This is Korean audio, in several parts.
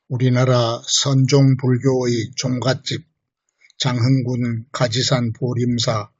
우리나라 선종 불교의 종갓집 장흥군 가지산 보림사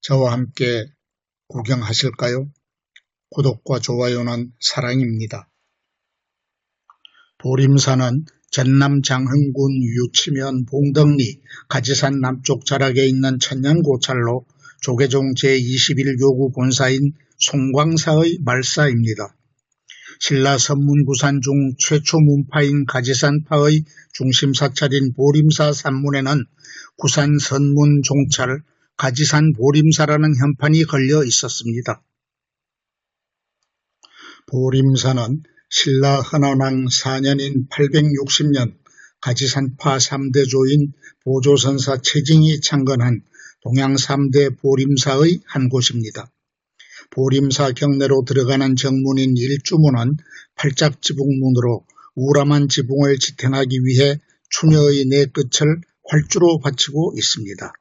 저와 함께 구경하실까요? 구독과 좋아요는 사랑입니다. 보림사는 전남 장흥군 유치면 봉덕리 가지산 남쪽 자락에 있는 천년고찰로 조계종 제21교구 본사인 송광사의 말사입니다. 신라 선문구산 중 최초 문파인 가지산파의 중심 사찰인 보림사 산문에는 구산 선문 종찰 가지산 보림사라는 현판이 걸려 있었습니다. 보림사는 신라 헌원왕 4년인 860년 가지산파 3대조인 보조선사 최징이 창건한 동양 3대 보림사의 한 곳입니다. 보림사 경내로 들어가는 정문인 일주문은 팔짝지붕문으로 우람한 지붕을 지탱하기 위해 추녀의 네 끝을 활주로 받치고 있습니다.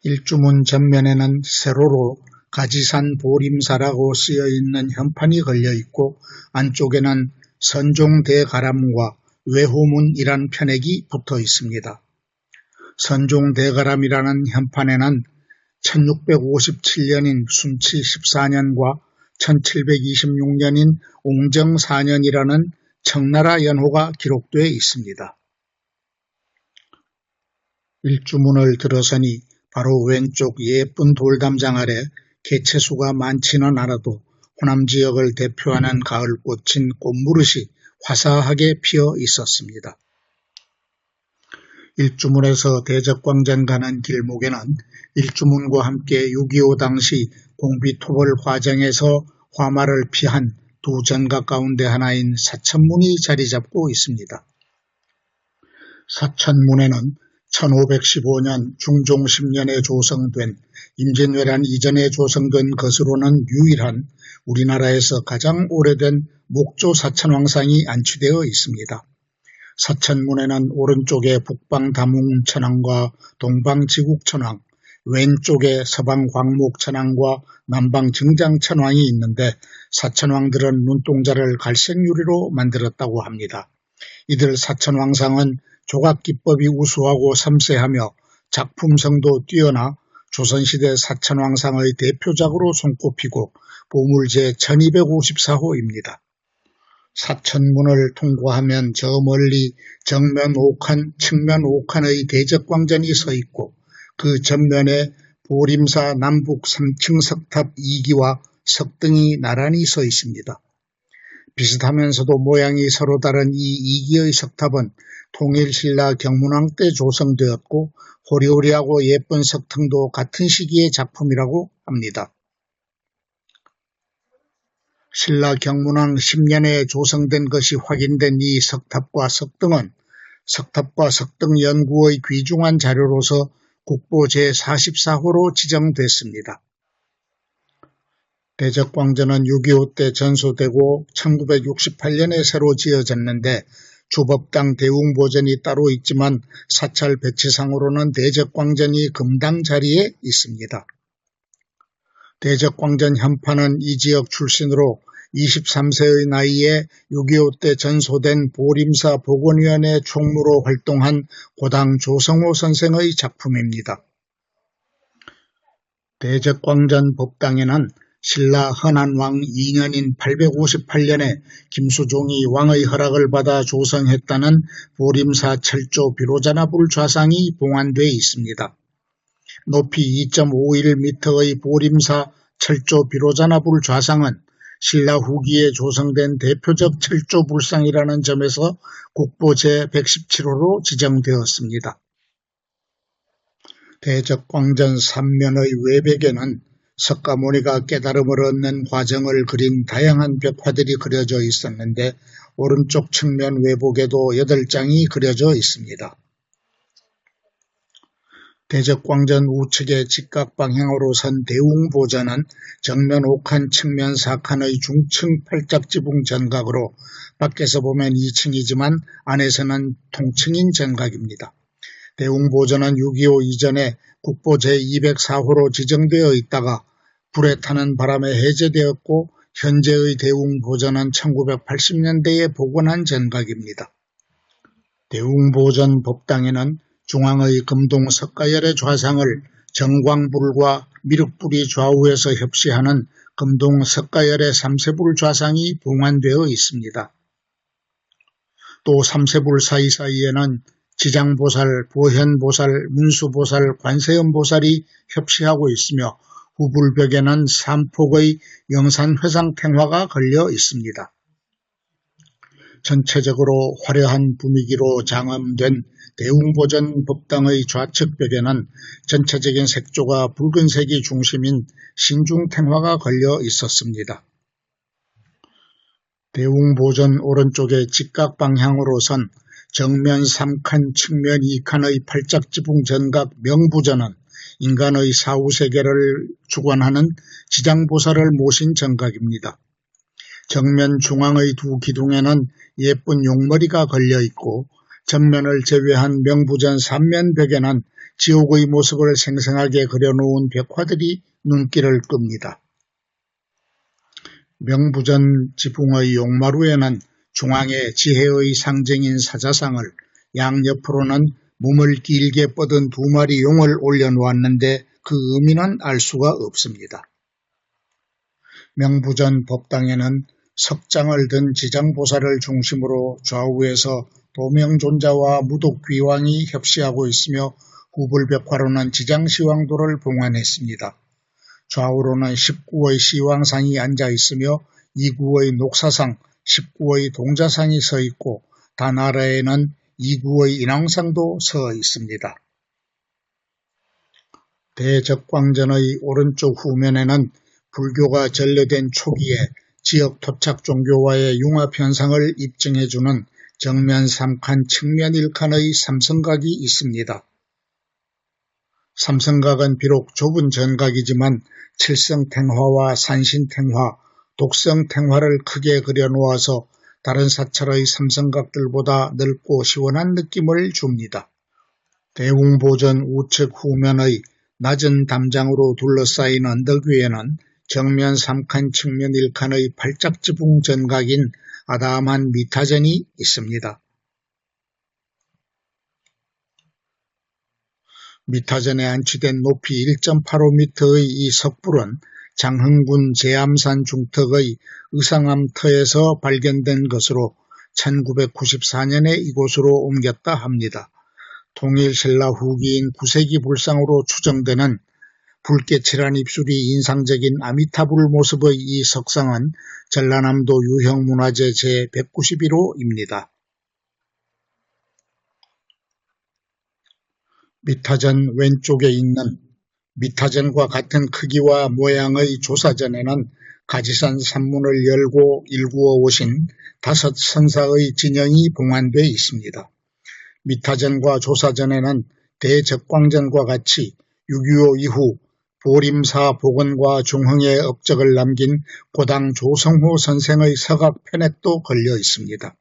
일주문 전면에는 세로로 가지산 보림사라고 쓰여있는 현판이 걸려있고 안쪽에는 선종대가람과 외호문이란 편액이 붙어 있습니다. 선종대가람이라는 현판에는 1657년인 순치 14년과 1726년인 옹정 4년이라는 청나라 연호가 기록되어 있습니다. 일주문을 들어서니 바로 왼쪽 예쁜 돌담장 아래 개체수가 많지는 않아도 호남 지역을 대표하는 가을꽃인 꽃무릇이 화사하게 피어 있었습니다. 일주문에서 대적광전 가는 길목에는 일주문과 함께 6.25 당시 공비토벌 화정에서 화마를 피한 두 전각 가운데 하나인 사천문이 자리 잡고 있습니다. 사천문에는 1515년 중종 10년에 조성된 임진왜란 이전에 조성된 것으로는 유일한 우리나라에서 가장 오래된 목조 사천왕상이 안치되어 있습니다. 사천문에는 오른쪽에 북방다뭉천왕과 동방지국천왕, 왼쪽에 서방광목천왕과 남방증장천왕이 있는데 사천왕들은 눈동자를 갈색 유리로 만들었다고 합니다. 이들 사천왕상은 조각기법이 우수하고 섬세하며 작품성도 뛰어나 조선시대 사천왕상의 대표작으로 손꼽히고 보물제 1254호입니다. 사천문을 통과하면 저 멀리 정면 5칸, 측면 5칸의 대적광전이 서 있고 그 전면에 보림사 남북 3층 석탑 2기와 석등이 나란히 서 있습니다. 비슷하면서도 모양이 서로 다른 이 2기의 석탑은 통일신라 경문왕 때 조성되었고 호리호리하고 예쁜 석등도 같은 시기의 작품이라고 합니다. 신라 경문왕 10년에 조성된 것이 확인된 이 석탑과 석등은 석탑과 석등 연구의 귀중한 자료로서 국보 제44호로 지정됐습니다. 대적광전은 6.25 때 전소되고 1968년에 새로 지어졌는데 주법당 대웅보전이 따로 있지만 사찰 배치상으로는 대적광전이 금당 자리에 있습니다. 대적광전 현판은 이 지역 출신으로 23세의 나이에 6.25 때 전소된 보림사 복원위원회 총무로 활동한 고당 조성호 선생의 작품입니다. 대적광전 법당에는 신라 헌안왕 2년인 858년에 김수종이 왕의 허락을 받아 조성했다는 보림사 철조 비로자나불 좌상이 봉안되어 있습니다. 높이 2.51m의 보림사 철조 비로자나불 좌상은 신라 후기에 조성된 대표적 철조 불상이라는 점에서 국보 제117호로 지정되었습니다. 대적광전 삼면의 외벽에는 석가모니가 깨달음을 얻는 과정을 그린 다양한 벽화들이 그려져 있었는데 오른쪽 측면 외복에도 8장이 그려져 있습니다. 대적광전 우측의 직각방향으로 선 대웅보전은 정면 5칸, 측면 4칸의 중층 팔짝지붕 전각으로 밖에서 보면 2층이지만 안에서는 통층인 전각입니다. 대웅보전은 6.25 이전에 국보 제204호로 지정되어 있다가 불에 타는 바람에 해제되었고 현재의 대웅보전은 1980년대에 복원한 전각입니다. 대웅보전 법당에는 중앙의 금동 석가열의 좌상을 정광불과 미륵불이 좌우에서 협시하는 금동 석가열의 삼세불 좌상이 봉안되어 있습니다. 또 삼세불 사이사이에는 지장보살, 보현보살, 문수보살, 관세음보살이 협시하고 있으며 후불벽에는 삼폭의 영산회상탱화가 걸려 있습니다. 전체적으로 화려한 분위기로 장엄된 대웅보전 법당의 좌측 벽에는 전체적인 색조가 붉은색이 중심인 신중탱화가 걸려 있었습니다. 대웅보전 오른쪽의 직각 방향으로선 정면 3칸, 측면 2칸의 팔짝지붕 전각 명부전은 인간의 사후세계를 주관하는 지장보살을 모신 전각입니다. 정면 중앙의 두 기둥에는 예쁜 용머리가 걸려있고 전면을 제외한 명부전 3면벽에는 지옥의 모습을 생생하게 그려놓은 벽화들이 눈길을 끕니다. 명부전 지붕의 용마루에는 중앙에 지혜의 상징인 사자상을, 양옆으로는 몸을 길게 뻗은 두 마리 용을 올려놓았는데 그 의미는 알 수가 없습니다. 명부전 법당에는 석장을 든 지장보살을 중심으로 좌우에서 도명존자와 무독귀왕이 협시하고 있으며 후불벽화로는 지장시황도를 봉안했습니다. 좌우로는 19의 시황상이 앉아 있으며 2구의 녹사상, 19의 동자상이 서 있고 단 아래에는 2구의 인왕상도 서 있습니다. 대적광전의 오른쪽 후면에는 불교가 전래된 초기에 지역 토착 종교와의 융합 현상을 입증해주는 정면 3칸, 측면 1칸의 삼성각이 있습니다. 삼성각은 비록 좁은 전각이지만 칠성탱화와 산신탱화, 독성탱화를 크게 그려놓아서 다른 사찰의 삼성각들보다 넓고 시원한 느낌을 줍니다. 대웅보전 우측 후면의 낮은 담장으로 둘러싸인 언덕 위에는 정면 3칸, 측면 1칸의 팔짝지붕 전각인 아담한 미타전이 있습니다. 미타전에 안치된 높이 1.85m의 이 석불은 장흥군 제암산 중턱의 의상암터에서 발견된 것으로 1994년에 이곳으로 옮겼다 합니다. 통일신라 후기인 9세기 불상으로 추정되는 붉게 칠한 입술이 인상적인 아미타불 모습의 이 석상은 전라남도 유형문화재 제191호입니다. 미타전 왼쪽에 있는 미타전과 같은 크기와 모양의 조사전에는 가지산 산문을 열고 일구어 오신 5 선사의 진영이 봉안되어 있습니다. 미타전과 조사전에는 대적광전과 같이 6.25 이후 보림사 복원과 중흥의 업적을 남긴 고당 조성호 선생의 서각 편액도 걸려 있습니다.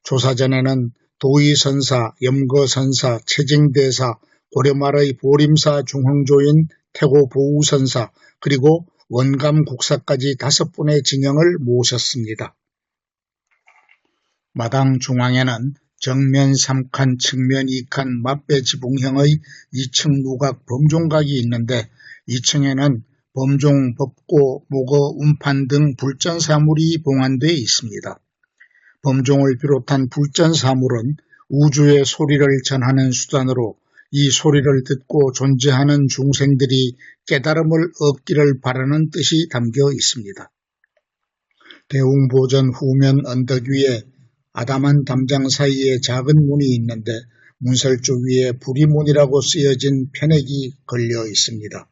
조사전에는 도의선사, 염거선사, 채징대사, 고려말의 보림사 중흥조인 태고보우선사, 그리고 원감국사까지 5분의 진영을 모셨습니다. 마당 중앙에는 정면 3칸, 측면 2칸 맞배지붕형의 2층 누각 범종각이 있는데 2층에는 범종, 법고, 목어, 운판 등 불전사물이 봉안되어 있습니다. 범종을 비롯한 불전사물은 우주의 소리를 전하는 수단으로 이 소리를 듣고 존재하는 중생들이 깨달음을 얻기를 바라는 뜻이 담겨 있습니다. 대웅보전 후면 언덕 위에 아담한 담장 사이에 작은 문이 있는데 문설주 위에 부리문이라고 쓰여진 편액이 걸려 있습니다.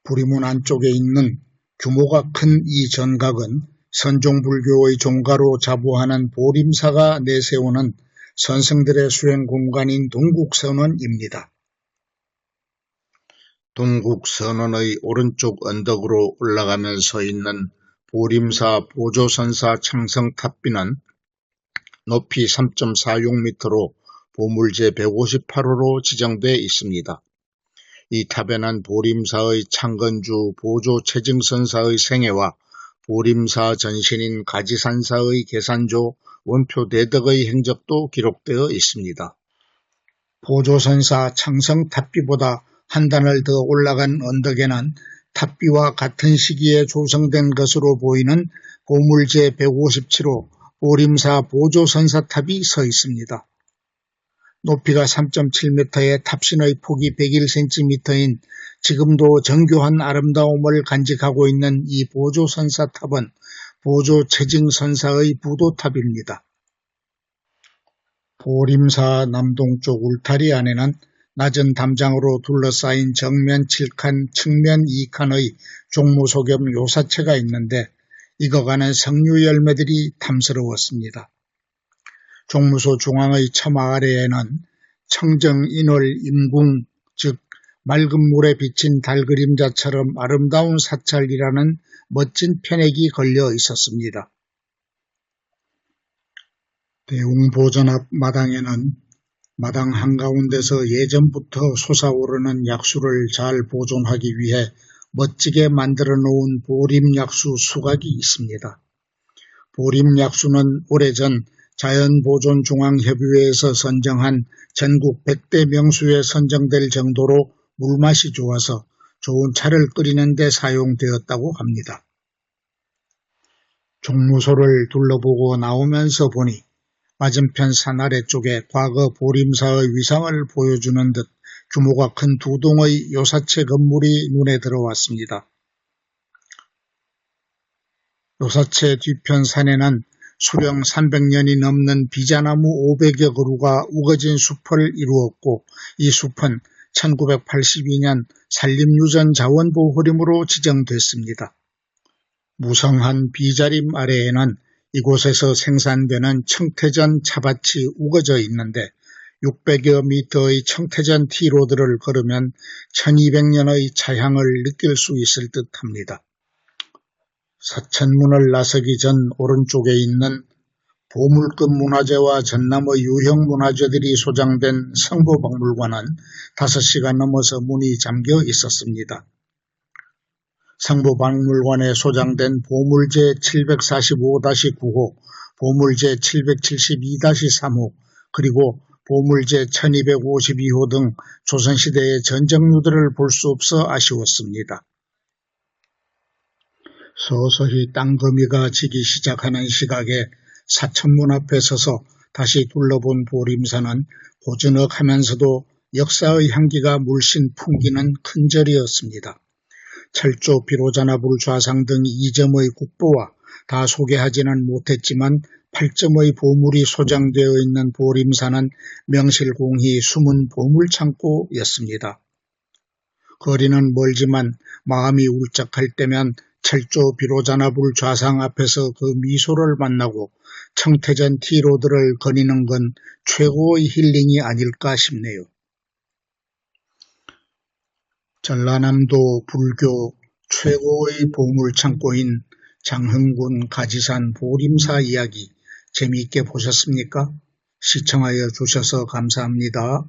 부리문 안쪽에 있는 규모가 큰 이 전각은 선종불교의 종가로 자부하는 보림사가 내세우는 선승들의 수행 공간인 동국선원입니다. 동국선원의 오른쪽 언덕으로 올라가면서 있는 보림사 보조선사 창성탑비는 높이 3.46m로 보물제 158호로 지정되어 있습니다. 이 탑에는 보림사의 창건주 보조체증선사의 생애와 보림사 전신인 가지산사의 계산조 원표대덕의 행적도 기록되어 있습니다. 보조선사 창성 탑비보다 한 단을 더 올라간 언덕에는 탑비와 같은 시기에 조성된 것으로 보이는 보물제 157호 보림사 보조선사탑이 서 있습니다. 높이가 3.7m에 탑신의 폭이 101cm인 지금도 정교한 아름다움을 간직하고 있는 이 보조선사탑은 보조체증선사의 부도탑입니다. 보림사 남동쪽 울타리 안에는 낮은 담장으로 둘러싸인 정면 7칸, 측면 2칸의 종무소 겸 요사체가 있는데 익어가는 석류 열매들이 탐스러웠습니다. 종무소 중앙의 처마 아래에는 청정인월 임궁, 즉 맑은 물에 비친 달 그림자처럼 아름다운 사찰이라는 멋진 편액이 걸려 있었습니다. 대웅보전 앞 마당에는 마당 한가운데서 예전부터 솟아오르는 약수를 잘 보존하기 위해 멋지게 만들어 놓은 보림약수 수각이 있습니다. 보림약수는 오래전 자연보존중앙협의회에서 선정한 전국 100대 명수에 선정될 정도로 물맛이 좋아서 좋은 차를 끓이는 데 사용되었다고 합니다. 종무소를 둘러보고 나오면서 보니 맞은편 산 아래쪽에 과거 보림사의 위상을 보여주는 듯 규모가 큰 두 동의 요사체 건물이 눈에 들어왔습니다. 요사체 뒤편 산에는 수령 300년이 넘는 비자나무 500여 그루가 우거진 숲을 이루었고 이 숲은 1982년 산림유전 자원보호림으로 지정됐습니다. 무성한 비자림 아래에는 이곳에서 생산되는 청태전 차밭이 우거져 있는데 600여 미터의 청태전 티로드를 걸으면 1200년의 차향을 느낄 수 있을 듯합니다. 사천문을 나서기 전 오른쪽에 있는 보물급 문화재와 전남의 유형 문화재들이 소장된 성보박물관은 5시가 넘어서 문이 잠겨 있었습니다. 성보박물관에 소장된 보물제 745-9호, 보물제 772-3호, 그리고 보물제 1252호 등 조선시대의 전정류들을 볼 수 없어 아쉬웠습니다. 서서히 땅거미가 지기 시작하는 시각에 사천문 앞에 서서 다시 둘러본 보림사는 고즈넉하면서도 역사의 향기가 물씬 풍기는 큰 절이었습니다. 철조 비로자나불 좌상 등 2점의 국보와 다 소개하지는 못했지만 8점의 보물이 소장되어 있는 보림사는 명실공히 숨은 보물창고였습니다. 거리는 멀지만 마음이 울적할 때면 철조 비로자나불 좌상 앞에서 그 미소를 만나고 청태전 티로드를 거니는 건 최고의 힐링이 아닐까 싶네요. 전라남도 불교 최고의 보물창고인 장흥군 가지산 보림사 이야기 재미있게 보셨습니까? 시청하여 주셔서 감사합니다.